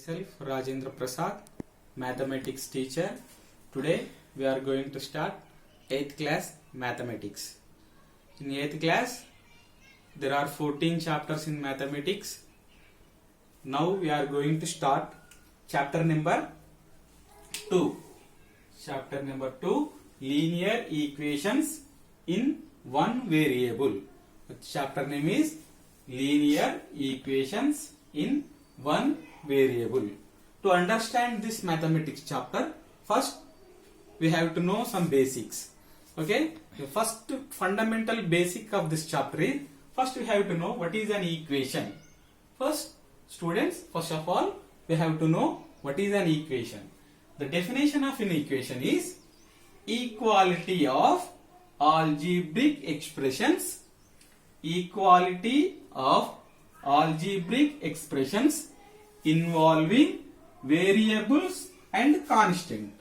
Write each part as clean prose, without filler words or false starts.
Myself Rajendra Prasad, mathematics teacher. Today we are going to start 8th class mathematics. In 8th class there are 14 chapters in mathematics. Now we are going to start chapter number 2. Chapter number 2, linear equations in one variable. The chapter name is linear equations in one variable. To understand this mathematics chapter, first we have to know some basics. Okay, the first fundamental basic of this chapter is, first we have to know what is an equation. First of all we have to know what is an equation. The definition of an equation is equality of algebraic expressions. Equality of algebraic expressions involving variables and constant.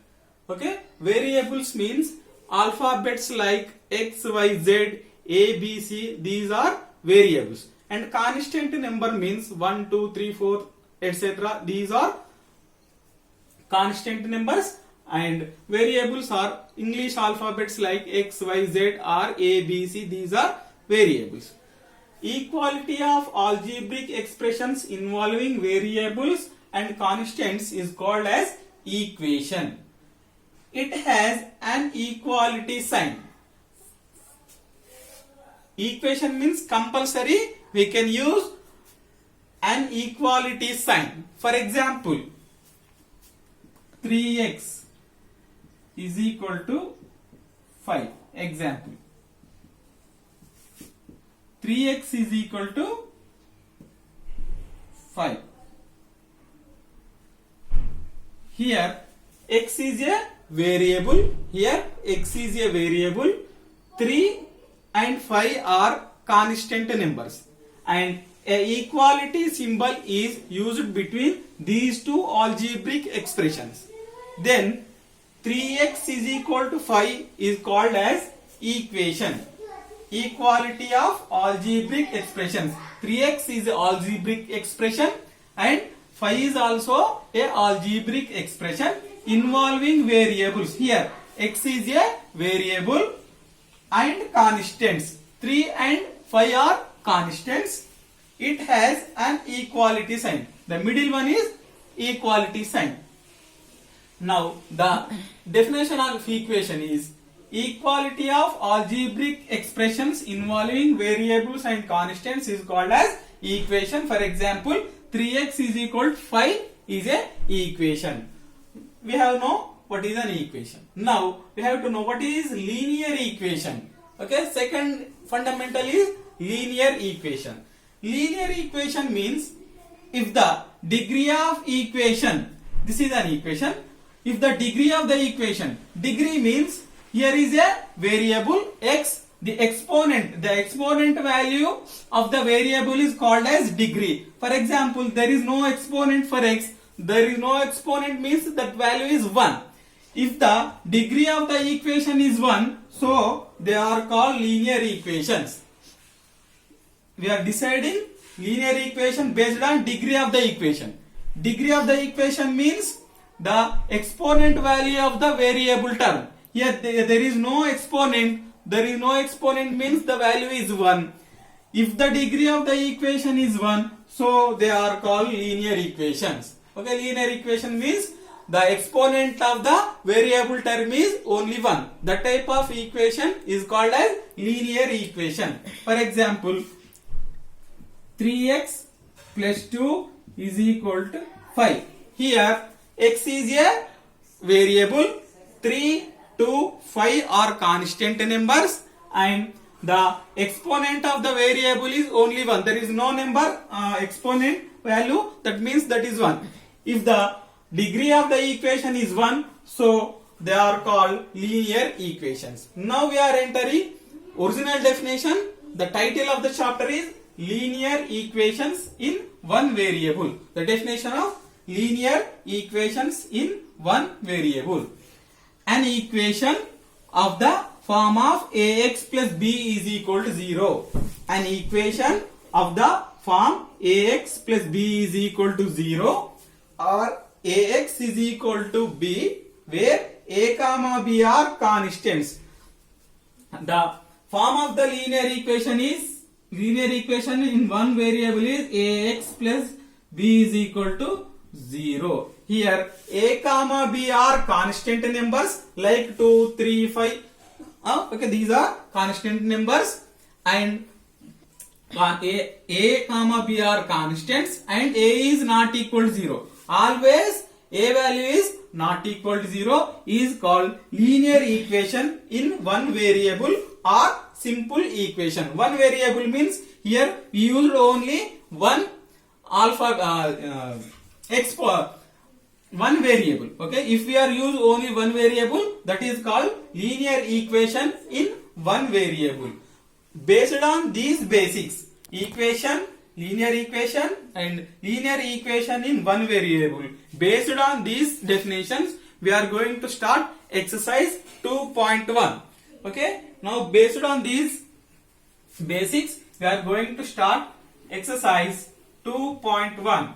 Okay, variables means alphabets like x, y, z, a, b, c. These are variables, and constant number means 1, 2, 3, 4, etc. These are constant numbers, and variables are English alphabets like x, y, z, r, a, b, c. These are variables. Equality of algebraic expressions involving variables and constants is called as equation. It has an equality sign. Equation means compulsory we can use an equality sign. For example, 3x is equal to 5. Example, 3x is equal to 5. Here x is a variable. Here x is a variable. 3 and 5 are constant numbers, and a equality symbol is used between these two algebraic expressions. Then 3x is equal to 5 is called as equation. Equality of algebraic expressions. 3x is an algebraic expression and 5 is also a algebraic expression involving variables. Here x is a variable and constants. 3 and 5 are constants. It has an equality sign. The middle one is equality sign. Now the definition of equation is equality of algebraic expressions involving variables and constants is called as equation. For example, 3x is equal to 5 is a equation. We have know what is an equation. Now we have to know what is linear equation. Okay, second fundamental is linear equation. Linear equation means if the degree of equation, this is an equation, if the degree of the equation, degree means here is a variable x, the exponent value of the variable is called as degree. For example, there is no exponent for x, there is no exponent means that value is 1. If the degree of the equation is 1, so they are called linear equations. We are deciding linear equation based on degree of the equation. Degree of the equation means the exponent value of the variable term. Here there is no exponent. There is no exponent means the value is 1. If the degree of the equation is 1, so they are called linear equations. Okay, linear equation means the exponent of the variable term is only 1. The type of equation is called as linear equation. For example, 3x plus 2 is equal to 5. Here x is a variable, 3, 2, 5 are constant numbers, and the exponent of the variable is only 1. There is no number exponent value, that means that is 1. If the degree of the equation is 1, so they are called linear equations. Now we are entering original definition. The title of the chapter is linear equations in one variable. The definition of linear equations in one variable. An equation of the form of ax plus b is equal to 0. An equation of the form ax plus b is equal to 0 or Ax is equal to B, where A comma B are constants. The form of the linear equation in one variable is Ax plus B is equal to 0. Here A comma B are constant numbers like 2, 3, 5. Okay, these are constant numbers, and A comma B are constants, and A is not equal to 0. Always A value is not equal to 0 is called linear equation in one variable or simple equation. One variable means here we used only one one variable. Okay, if we are use only one variable, that is called linear equation in one variable. Based on these basics, linear equation and linear equation in one variable, based on these definitions, we are going to start exercise 2.1. okay, now based on these basics, we are going to start exercise 2.1.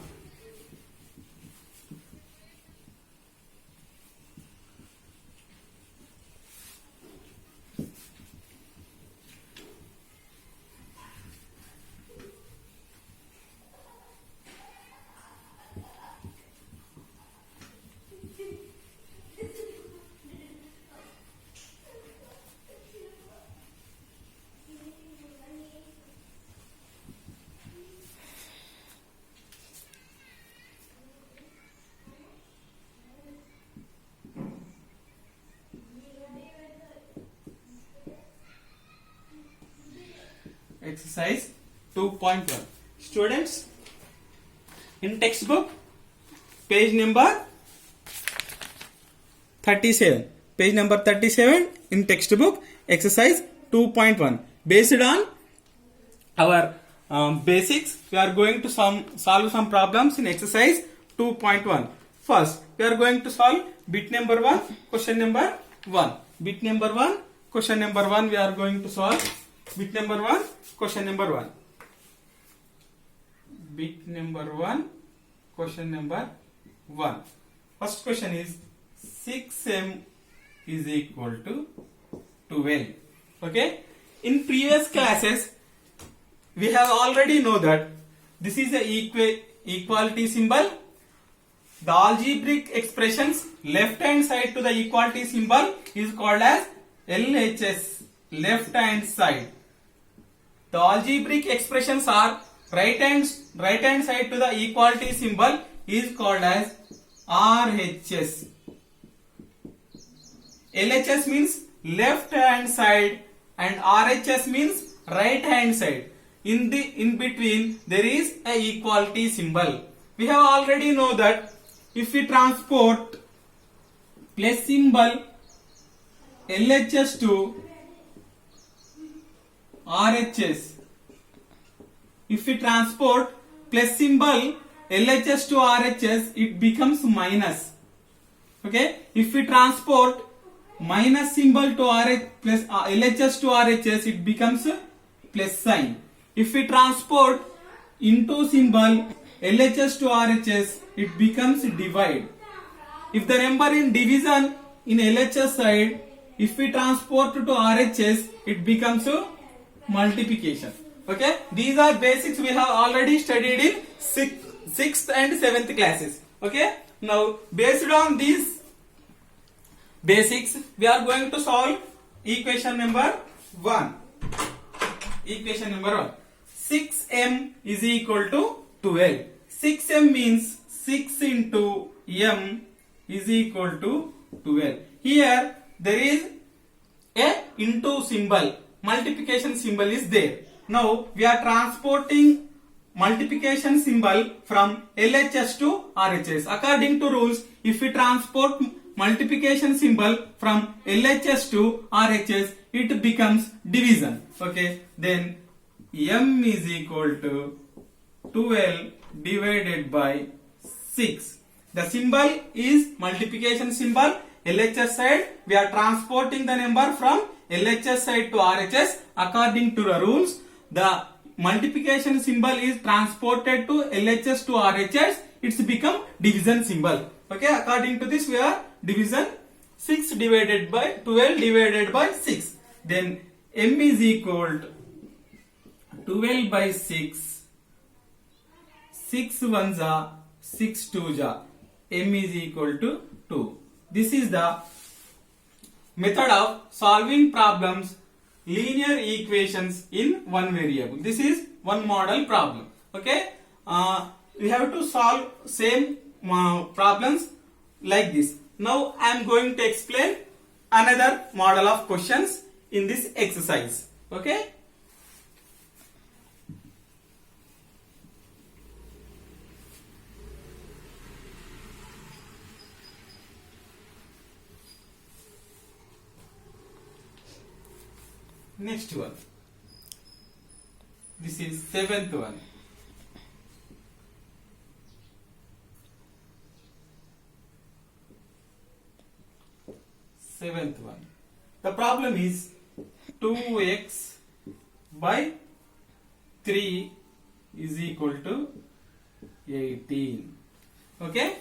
Exercise 2.1. Students, in textbook, page number 37. Page number 37 in textbook, exercise 2.1. Based on our basics, we are going to solve some problems in exercise 2.1. First, we are going to solve bit number 1, question number 1. Bit number 1, question number 1, we are going to solve. Bit number 1, question number 1. Bit number 1, question number 1. First question is 6m is equal to 12. Okay. In previous classes, we have already know that this is a equality symbol. The algebraic expressions left hand side to the equality symbol is called as LHS, left hand side. The algebraic expressions are right hand side to the equality symbol is called as RHS. LHS means left hand side and RHS means right hand side. In between there is a equality symbol. We have already know that if we transport plus symbol LHS to RHS, if we transport plus symbol LHS to RHS, it becomes minus. Okay, if we transport minus symbol to RH plus LHS to RHS, it becomes plus sign. If we transport into symbol LHS to RHS, it becomes divide. If the number in division in LHS side, if we transport to RHS, it becomes multiplication. Okay, these are basics we have already studied in 6th and 7th classes. Okay, now based on these basics, we are going to solve equation number 1. Equation number 1. 6m is equal to 12. 6m means 6 into m is equal to 12. Here there is a into symbol, multiplication symbol is there. Now we are transporting multiplication symbol from LHS to RHS. According to rules, if we transport multiplication symbol from LHS to RHS, it becomes division. Okay, then m is equal to 12 divided by 6. The symbol is multiplication symbol. LHS side, we are transporting the number from LHS side to RHS. According to the rules, the multiplication symbol is transported to LHS to RHS. it's become division symbol. Okay, according to this we are division 6 divided by 12 divided by 6. Then m is equal to 12 by 6. 6 ones are 6 twos are. M is equal to 2. This is the method of solving problems, linear equations in one variable. This is one model problem. Okay, we have to solve same problems like this. Now I am going to explain another model of questions in this exercise. Okay. Next one. This is seventh one. Seventh one. The problem is 2x by 3 is equal to 18. Okay.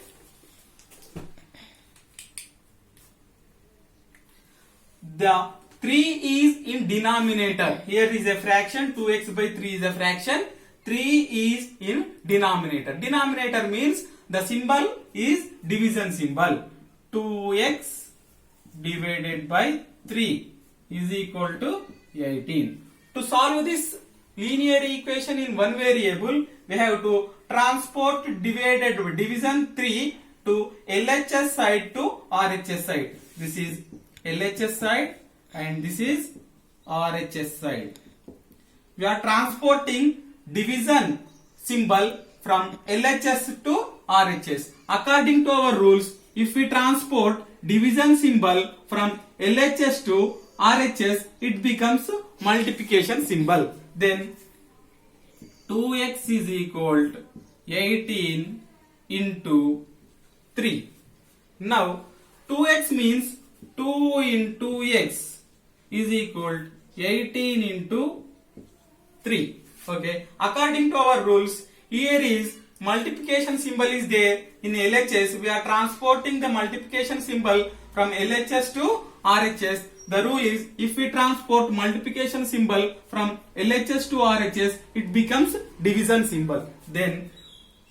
The 3 is in denominator. Here is a fraction. 2x by 3 is a fraction. 3 is in denominator. Denominator means the symbol is division symbol. 2x divided by 3 is equal to 18. To solve this linear equation in one variable, we have to transport division 3 to LHS side to RHS side. This is LHS side and this is RHS side. We are transporting division symbol from LHS to RHS. According to our rules, if we transport division symbol from LHS to RHS, it becomes multiplication symbol. Then 2x is equal to 18 into 3. Now 2x means 2 into x is equal to 18 into 3. Okay. According to our rules, here is multiplication symbol is there in LHS. We are transporting the multiplication symbol from LHS to RHS. The rule is if we transport multiplication symbol from LHS to RHS, it becomes division symbol. Then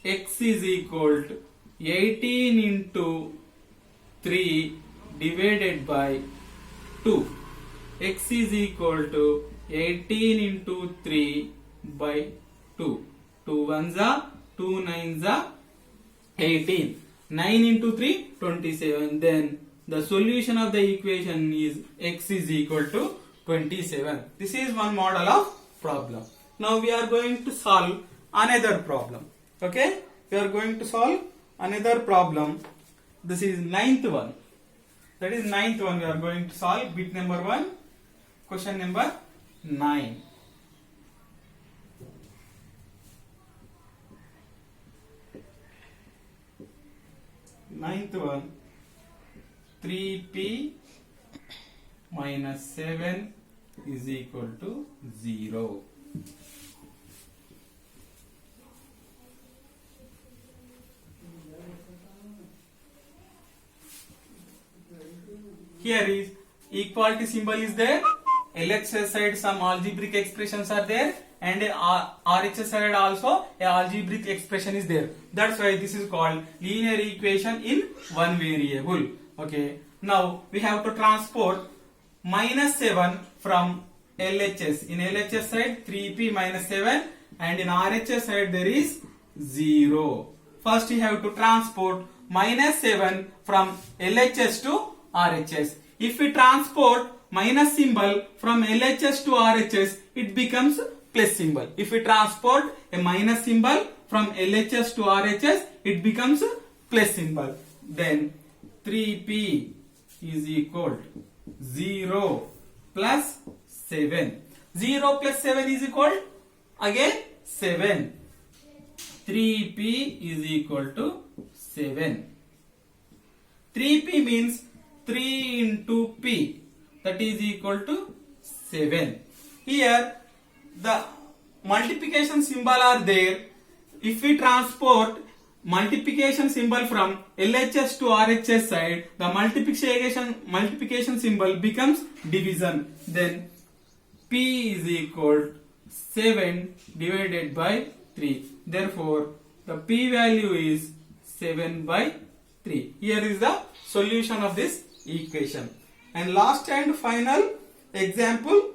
x is equal to 18 into 3 divided by 2. X is equal to 18 into 3 by 2. 2 ones are 2 nines are 18. 9 into 3 27. Then the solution of the equation is x is equal to 27. This is one model of problem. Now we are going to solve another problem. Okay, we are going to solve another problem. This is ninth one. That is ninth one. We are going to solve bit number 1, question number 9. Ninth one, 3p minus 7 is equal to 0. Here is equality symbol is there. LHS side some algebraic expressions are there, and RHS side also a algebraic expression is there. That's why this is called linear equation in one variable. Okay. Now we have to transport minus 7 from LHS. In LHS side 3p minus 7, and in RHS side there is 0. First you have to transport minus 7 from LHS to RHS. If we transport minus symbol from LHS to RHS, it becomes plus symbol. If we transport a minus symbol from LHS to RHS, it becomes plus symbol. Then 3p is equal to 0 plus 7. 0 plus 7 is equal to again 7. 3p is equal to 7. 3p means 3 into p, that is equal to 7. Here the multiplication symbol are there. If we transport multiplication symbol from LHS to RHS side, the multiplication symbol becomes division. Then P is equal 7 divided by 3. Therefore, the P value is 7 by 3. Here is the solution of this equation. And last and final example,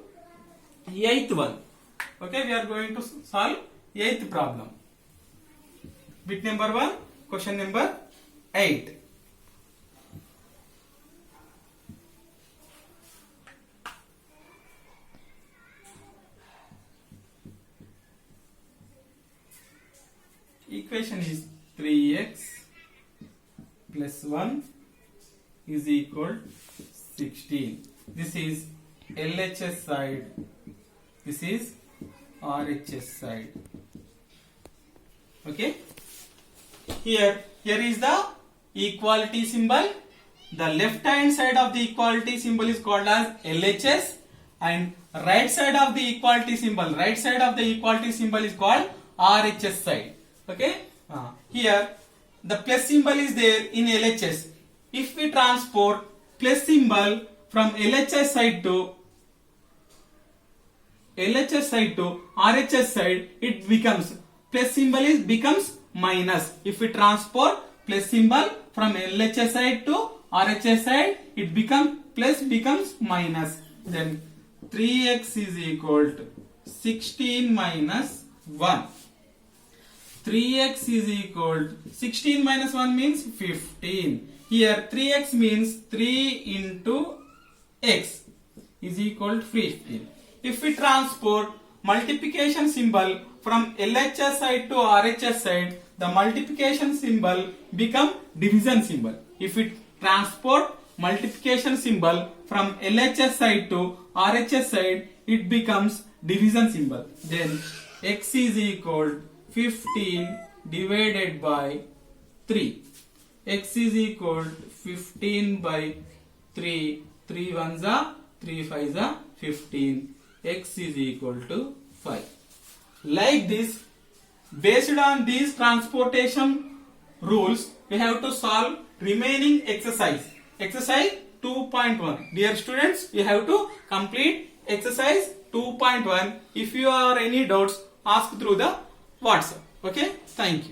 8th one. Okay, we are going to solve 8th problem. Bit number 1, question number 8. Equation is 3x plus 1 is equal 16. This is LHS side. This is RHS side. Okay. Here is the equality symbol. The left hand side of the equality symbol is called as LHS, and right side of the equality symbol is called RHS side. Okay. Here the plus symbol is there in LHS. If we transport plus symbol from LHS side to RHS side, it becomes plus symbol becomes minus. If we transport plus symbol from LHS side to RHS side, it becomes minus. Then 3x is equal to 16 minus 1. 3x is equal to 16 minus 1 means 15. Here 3x means 3 into x is equal to 15. If we transport multiplication symbol from LHS side to RHS side, the multiplication symbol become division symbol. If we transport multiplication symbol from LHS side to RHS side, it becomes division symbol. Then x is equal to 15 divided by 3. X is equal to 15 by 3. 3 ones are 3 5s are 15. X is equal to 5. Like this, based on these transportation rules, we have to solve remaining exercise. Exercise 2.1. Dear students, you have to complete exercise 2.1. If you have any doubts, ask through the WhatsApp. Okay, thank you.